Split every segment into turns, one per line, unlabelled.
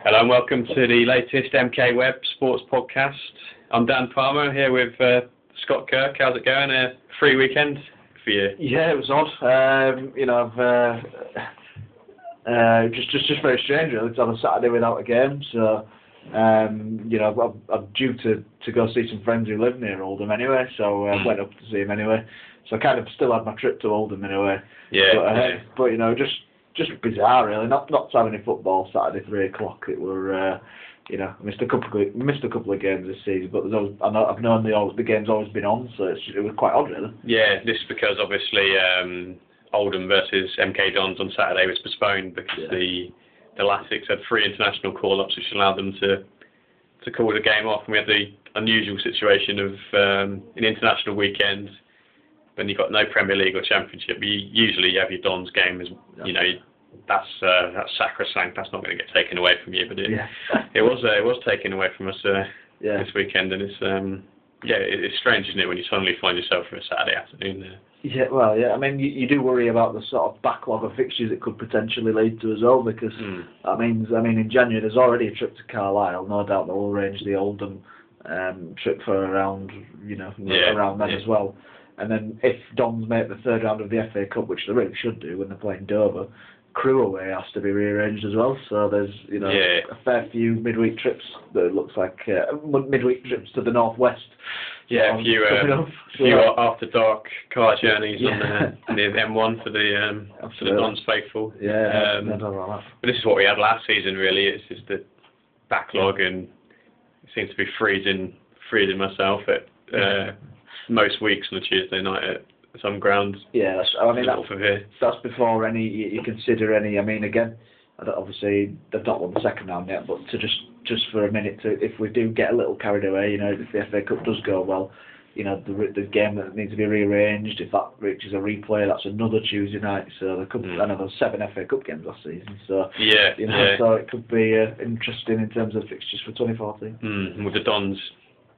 Hello and welcome to the latest MK Web Sports Podcast. I'm Dan Palmer here with Scott Kirk. How's it going? A free weekend for you?
Yeah, it was odd. Just very strange really. It's on a Saturday without a game, so I'm due to go see some friends who live near Oldham anyway. So I went up to see them anyway. So I kind of still had my trip to Oldham anyway. But just bizarre really. Not to have any football Saturday 3:00. It were I missed a couple of games this season, but I've known the game's always been on, so it was quite odd really.
Yeah, this is because obviously Oldham versus MK Dons on Saturday was postponed because the Latics had 3 international call-ups, which allowed them to call the game off. And we had the unusual situation of an international weekend when you've got no Premier League or Championship. You usually have your Dons game as that's sacrosanct. That's not going to get taken away from you, but it was taken away from us this weekend, and it's strange, isn't it, when you suddenly find yourself for a Saturday afternoon there.
Yeah, well, yeah. I mean, you do worry about the sort of backlog of fixtures it could potentially lead to as well, because that means, in January there's already a trip to Carlisle. No doubt they'll arrange the Oldham trip for around then as well. And then if Dons make the third round of the FA Cup, which they really should do when they're playing Dover, Crewe away has to be rearranged as well. So there's a fair few midweek trips that it looks like midweek trips to the northwest.
Yeah, a few after dark car journeys on the M1 for the Dons faithful.
Yeah,
but this is what we had last season really. It's just the backlog, and it seems to be freezing myself at most weeks on a Tuesday night at some grounds.
Yeah, that's before you consider any. Again, obviously they've not won the second round yet, but to just for a minute, if we do get a little carried away, if the FA Cup does go well, the game that needs to be rearranged, if that reaches a replay, that's another Tuesday night. So there could be, I know there's 7 FA Cup games last season, so so it could be interesting in terms of fixtures for 2014.
With the Dons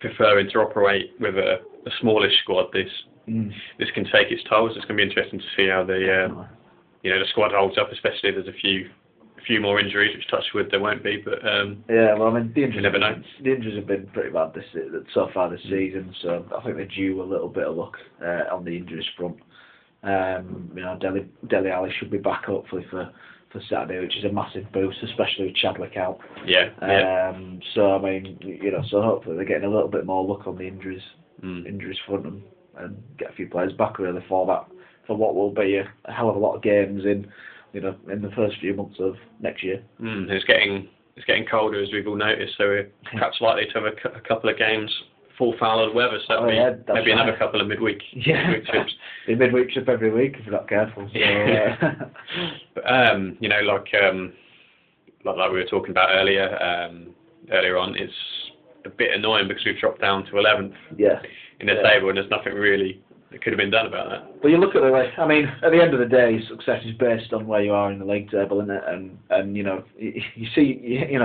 preferring to operate with a smallish squad, this can take its toll. So it's going to be interesting to see how the squad holds up, especially if there's a few more injuries, which touch wood there won't be. But
the injuries,
you never know.
The injuries have been pretty bad so far this season, so I think they're due a little bit of luck on the injuries front. Dele Alli should be back hopefully for Saturday, which is a massive boost, especially with Chadwick out. So hopefully they're getting a little bit more luck on the injuries front and get a few players back really for what will be a hell of a lot of games in the first few months of next year.
It's getting colder, as we've all noticed, so we're perhaps likely to have a couple of games full foul of weather, so maybe another couple of midweek trips.
A midweek trip every week if you're not careful. So,
but, like we were talking about earlier on, it's a bit annoying because we've dropped down to 11th in the table, and there's nothing really that could have been done about that.
Well, you look at the way. At the end of the day, success is based on where you are in the league table, isn't it? And you see, and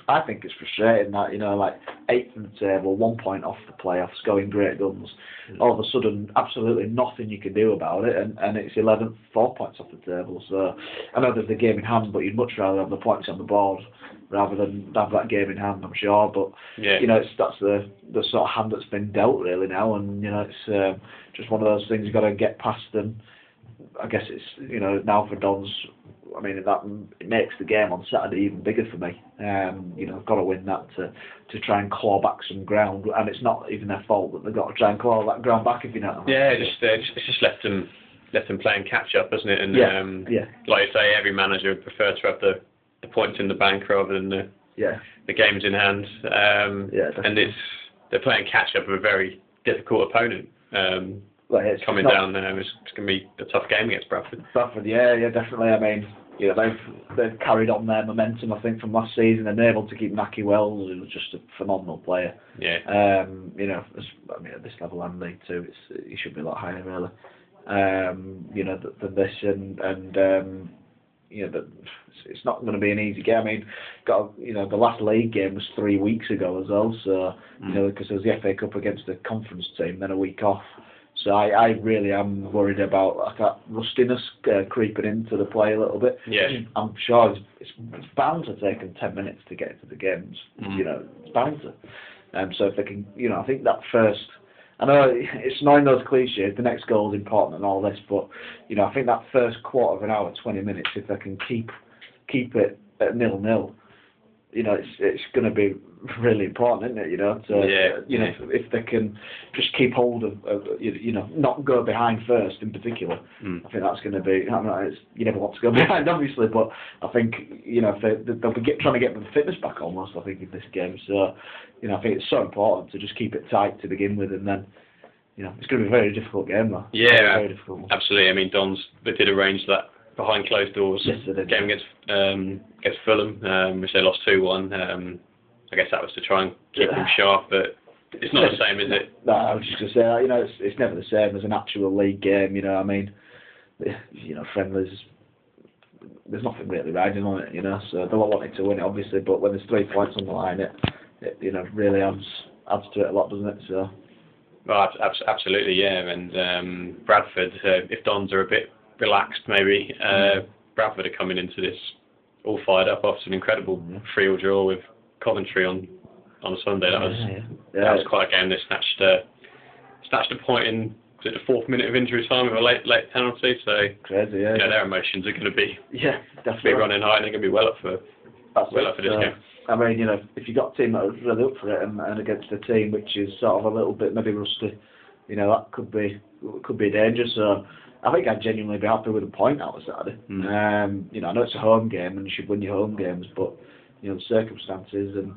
I think it's frustrating that like 8th in the table, 1 point off the playoffs, going great guns. All of a sudden, absolutely nothing you can do about it, and it's 11th, 4 points off the table. So I know there's the game in hand, but you'd much rather have the points on the board rather than have that game in hand, I'm sure. But that's the sort of hand that's been dealt really now, and it's just one of those things you've got to get past. And I guess it's now for Dons. It makes the game on Saturday even bigger for me. I've got to win that to try and claw back some ground, and it's not even their fault that they've got to try and claw that ground back, if you know.
It's just left them playing catch up, isn't it? And like you say, every manager would prefer to have the points in the bank rather than the games in hand. And they're playing catch up with a very difficult opponent. Coming down there, it's going to be a tough game against Bradford.
Definitely. They've carried on their momentum, I think, from last season, and able to keep Naki Wells, who was just a phenomenal player. At this level and League Two, he should be a lot higher, really. Than this, and it's not going to be an easy game. The last league game was 3 weeks ago as well, so because there was the FA Cup against the conference team, then a week off. So I really am worried about like that rustiness creeping into the play a little bit.
Yeah.
I'm sure it's bound to take them 10 minutes to get into the games. It's bound to. So if they can, I think that first. I know it's annoying those cliches. The next goal is important and all this, but I think that first quarter of an hour, 20 minutes, if they can keep it at 0-0, it's going to be really important, isn't it? If they can just keep hold of not go behind first in particular. I think that's going to be. You never want to go behind, obviously, but I think if they'll be trying to get the fitness back almost. I think in this game, so I think it's so important to just keep it tight to begin with, and then it's going to be a very difficult game, though.
Yeah,
very difficult one.
Absolutely. I mean, they did arrange that behind closed doors game against Fulham, which they lost 2-1. I guess that was to try and keep them sharp, but it's not the same, is it?
No, I was just going to say, it's never the same as an actual league game. I mean, friendlies, there's nothing really riding on it. So they'll want it to win it, obviously, but when there's 3 points on the line, it really adds to it a lot, doesn't it? So.
Well, absolutely, yeah. And Bradford, if Dons are a bit relaxed, maybe Bradford are coming into this all fired up after an incredible 3-3 draw with Coventry on a Sunday. That was quite a game. They snatched a point in the 4th minute of injury time with a late penalty. So
crazy,
their emotions are going to be
definitely
running high, and they're going to be well up for this game.
I mean, if you got a team that are really up for it and against a team which is sort of a little bit maybe rusty, that could be dangerous. So I think I'd genuinely be happy with a point out of Saturday. I know it's a home game and you should win your home games, but the circumstances and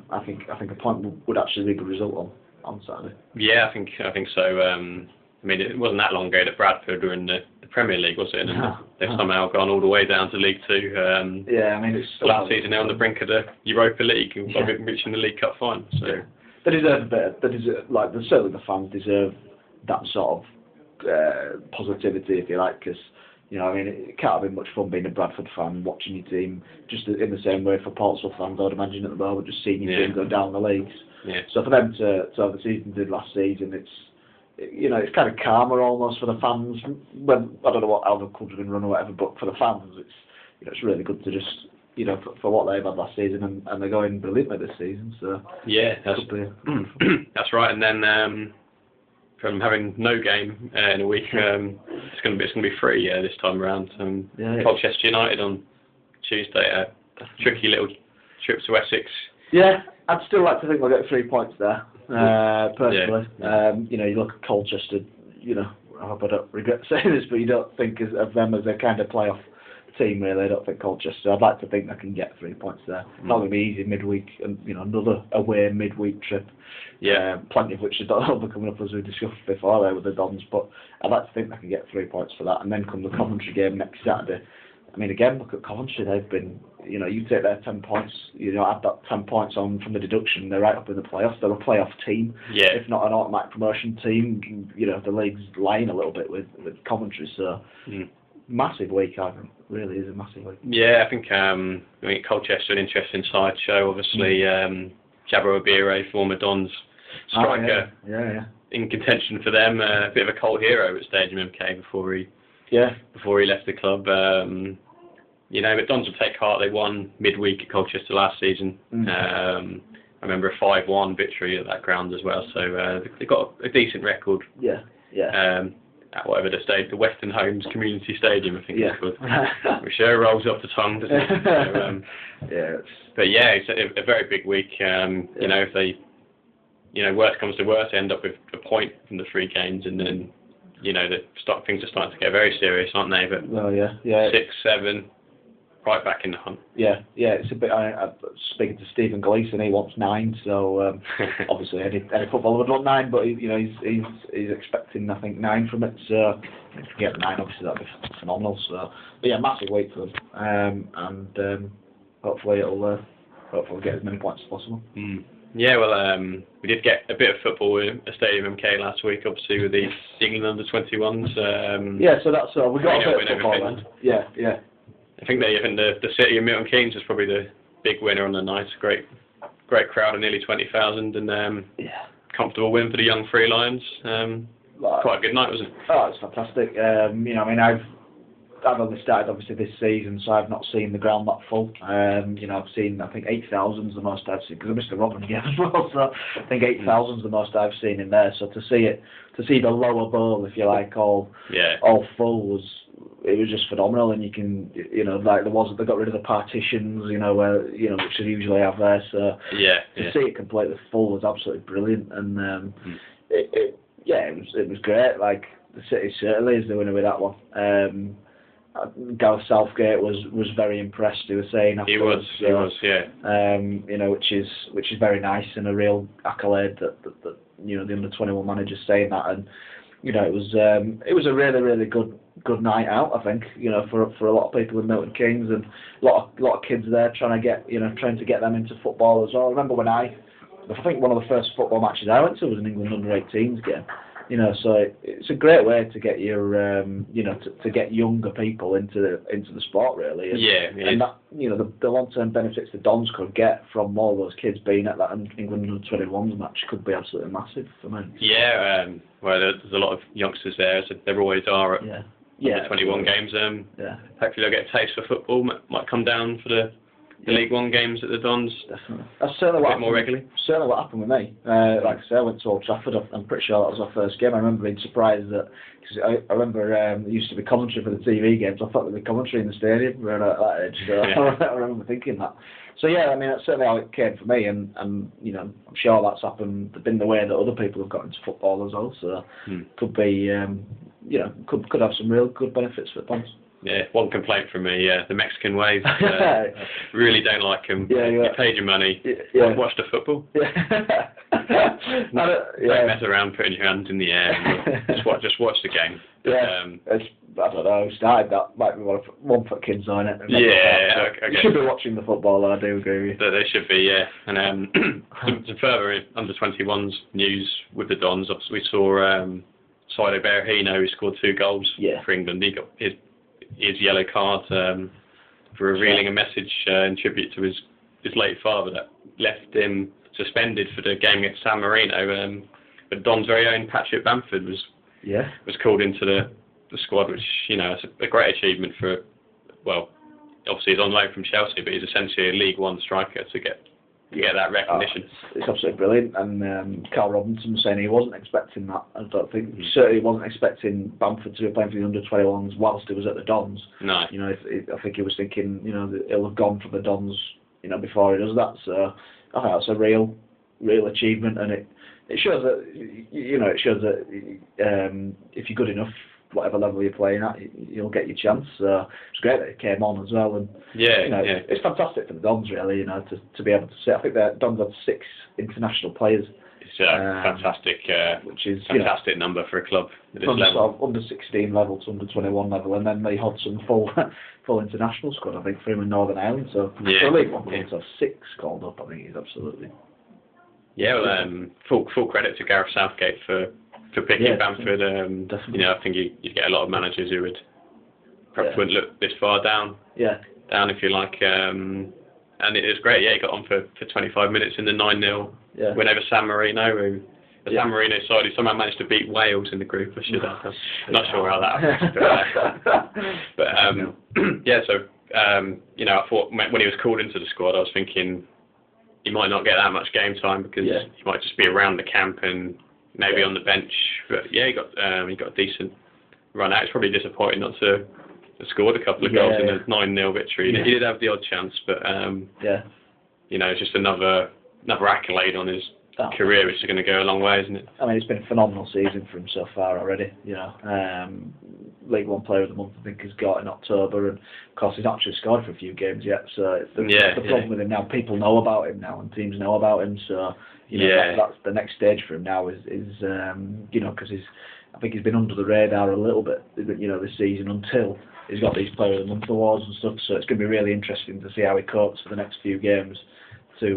I think a point would actually be a good result on Saturday.
Yeah, I think so. I mean, it wasn't that long ago that Bradford were in the Premier League, was it? And they've somehow gone all the way down to League Two.
I mean, it's
last season they're on the brink of the Europa League, reaching the League Cup final. So
they deserve a bit. Certainly the fans deserve that sort of positivity, if you like, because it can't have been much fun being a Bradford fan, watching your team just in the same way for Portsmouth fans, I would imagine at the moment, just seeing your team go down the leagues.
Yeah.
So for them to have the season they did last season, it's kind of karma almost for the fans. When I don't know how the club's been run or whatever, but for the fans, it's really good to just for what they've had last season, and they're going brilliantly this season. So
that's right. And then from having no game in a week, it's going to be free this time around. Colchester United on Tuesday, a tricky little trip to Essex.
Yeah, I'd still like to think we'll get 3 points there. Personally, you look at Colchester. I hope I don't regret saying this, but you don't think of them as a kind of playoff team, really. I don't think Colchester. I'd like to think they can get 3 points there. Not going to be easy midweek, and another away midweek trip. Plenty of which will be coming up as we discussed before there with the Dons. But I'd like to think they can get 3 points for that, and then come the Coventry game next Saturday. I mean, again, look at Coventry. They've been, you take their 10 points, add that 10 points on from the deduction, they're right up in the playoffs. They're a playoff team, if not an automatic promotion team. The league's lying a little bit with Coventry, so massive week, I think. Really is a massive week.
Yeah, I think Colchester, an interesting sideshow. Obviously, Jabro Abire, former Dons striker, in contention for them. A bit of a cult hero at Stadium MK before he left the club. But Dons will take heart. They won midweek at Colchester last season. I remember a 5-1 victory at that ground as well. So they've got a decent record. At whatever the stage, the Western Homes Community Stadium, I think it's called. Which sure rolls off the tongue, doesn't it? So, but it's a very big week. If they, worst comes to worst, they end up with a point from the 3 games, and then things are starting to get very serious, aren't they? But 6, 7, right back in the hunt.
It's a bit. I'm speaking to Stephen Gleeson, he wants 9. So obviously any footballer would want 9, but he's expecting I think 9 from it. So if we get 9, obviously that'd be phenomenal. So massive week for them, and hopefully it'll get as many points as possible.
Yeah, well, we did get a bit of football at Stadium MK last week, obviously with the England under-21s.
So that's we got a bit of football then.
I think the city of Milton Keynes was probably the big winner on the night. Great crowd of nearly 20,000, and comfortable win for the young Free Lions.
like,
quite a good night, wasn't it?
Oh, it's fantastic. You know, I mean, I've only started obviously this season, so I've not seen the ground that full. You know, I've seen, I think 8,000 is the most I've seen, because I missed the Robin game as well, so I think 8,000 is the most I've seen in there. So to see the lower bowl, if you like, all full it was just phenomenal. And you can, you know, like they got rid of the partitions, you know, where, you know, which they usually have there. So to see it completely full was absolutely brilliant. And it was great. Like, the city certainly is the winner with that one. Gareth Southgate was very impressed. He was saying afterwards,
he was, yeah.
You know, which is very nice and a real accolade that you know, the under-21 manager's saying that. And you know, it was a really good night out, I think, you know, for a lot of people in Milton Keynes, and a lot of kids there trying to get them into football as well. I remember when I think one of the first football matches I went to was an England under-18s game. You know, so it's a great way to get your, you know, to get younger people into the sport, really. And, and that, you know, the long-term benefits the Dons could get from all those kids being at that England under-21s match could be absolutely massive for me.
Yeah, well, there's a lot of youngsters there, as there always are at under-21 games. Hopefully they'll get a taste for football. Might come down for the League One games at the Dons.
Definitely. That's certainly what happened,
more regularly.
Certainly what happened with me. Like I say, I went to Old Trafford. I'm pretty sure that was our first game. I remember being surprised that, because I remember there used to be commentary for the TV games. I thought there'd be commentary in the stadium when at that age. So I remember thinking that. So yeah, I mean, that's certainly how it came for me, and you know, I'm sure that's happened, been the way that other people have got into football as well. So could be, you know, could have some real good benefits for the Dons.
Yeah, one complaint from me, the Mexican waves. Really don't like them. You paid your money. Watch the football. Don't mess around putting your hands in the air. And just watch the game.
I don't know. Started that. Might be one for kids on it.
Okay.
You should be watching the football. I do agree with you.
They should be, yeah. And some further under-21s news with the Dons. We saw Saido Berahino, who scored 2 goals for England. He got his yellow card for revealing a message in tribute to his late father that left him suspended for the game against San Marino. But Don's very own Patrick Bamford was called into the squad, which, you know, is a great achievement for, well, obviously he's on loan from Chelsea, but he's essentially a League One striker to get that recognition.
It's absolutely brilliant. And Carl Robinson was saying he wasn't expecting that. I don't think certainly wasn't expecting Bamford to be playing for the under-21s whilst he was at the Dons.
No.
You know, I think he was thinking, you know, that he'll have gone for the Dons, you know, before he does that. So I think that's a real achievement, and it shows that, you know, if you're good enough, whatever level you're playing at, you'll get your chance. So it's great that it came on as well, and you know, it's fantastic for the Dons, really, you know, to be able to say. I think the Dons had 6 international players.
It's a fantastic, which is fantastic number for a club at this level.
Sort of under 16 level to under 21 level, and then they had some full international squad, I think, for him in Northern Ireland. So for League One to have 6 called up, I think is absolutely.
Yeah, well, full credit to Gareth Southgate for picking Bamford. You know, I think you get a lot of managers who would perhaps wouldn't look this far down. Down, if you like. And it was great. Yeah, he got on for 25 minutes in the 9-0 win over San Marino. The San Marino side who somehow managed to beat Wales in the group. I'm not sure how that happened. But so you know, I thought when he was called into the squad, I was thinking he might not get that much game time because he might just be around the camp and maybe on the bench. But he got a decent run out. It's probably disappointing not to have scored a couple of goals in a 9-0 victory. He did have the odd chance, but you know, it's just another accolade on his career, which is going to go a long way, isn't it? I
mean, it's been a phenomenal season for him so far already. You know, League One Player of the Month, I think, he's got in October, and of course he's not actually scored for a few games yet. So the problem with him now, people know about him now, and teams know about him. So you know, that's the next stage for him now. Is you know, because I think he's been under the radar a little bit, you know, this season until he's got these Player of the Month awards and stuff. So it's going to be really interesting to see how he copes for the next few games to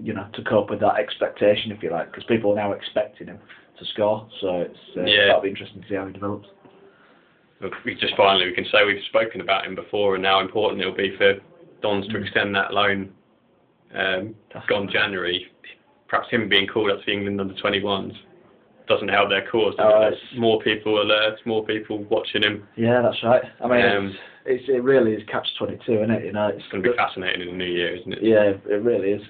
you know, to cope with that expectation, if you like, because people are now expecting him to score. So it's that'll be interesting to see how he develops.
We can say we've spoken about him before, and how important it'll be for Dons to extend that loan. Gone January, perhaps him being called up to England under 21s. doesn't help their cause. More people alert, more people watching him.
Yeah, that's right. I mean, it really is catch-22, isn't it? You know, it's
going to be fascinating in the new year, isn't it?
Yeah, it really is.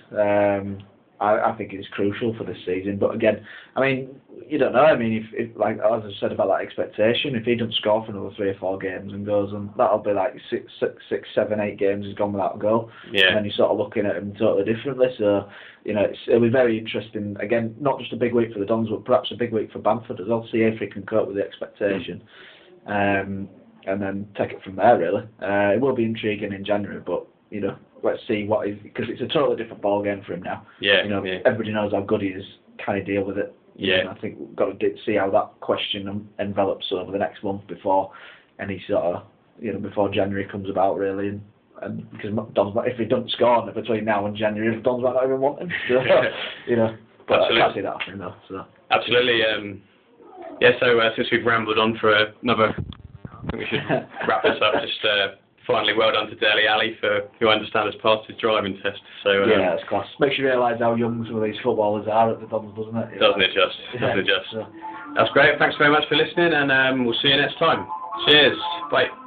I think it's crucial for this season. But again, I mean, you don't know. I mean, if like as I said about that expectation, if he doesn't score for another 3 or 4 games and goes, and that'll be like 6, 7, 8 games he's gone without a goal.
Yeah.
And then you're sort of looking at him totally differently. So, you know, it'll be very interesting. Again, not just a big week for the Dons, but perhaps a big week for Bamford as well. See if he can cope with the expectation. And then take it from there, really. It will be intriguing in January, but, you know, let's see what is, because it's a totally different ball game for him now.
Yeah.
You know, everybody knows how good he is. Can he deal with it?
Yeah.
And I think we've got to see how that question envelops over the next month before any sort of, you know, before January comes about, really. And because Don's, if he doesn't score between now and January, Don's might not even want him. So, you know, but I can't see that happening though. So.
Absolutely. So since we've rambled on for another, I think we should wrap this up. Just finally, well done to Dele Alli who I understand has passed his driving test. So
yeah, that's class. Makes you realise how young some of these footballers are at the Dons, doesn't it?
Doesn't it just? That's great. Thanks very much for listening, and we'll see you next time. Cheers. Bye.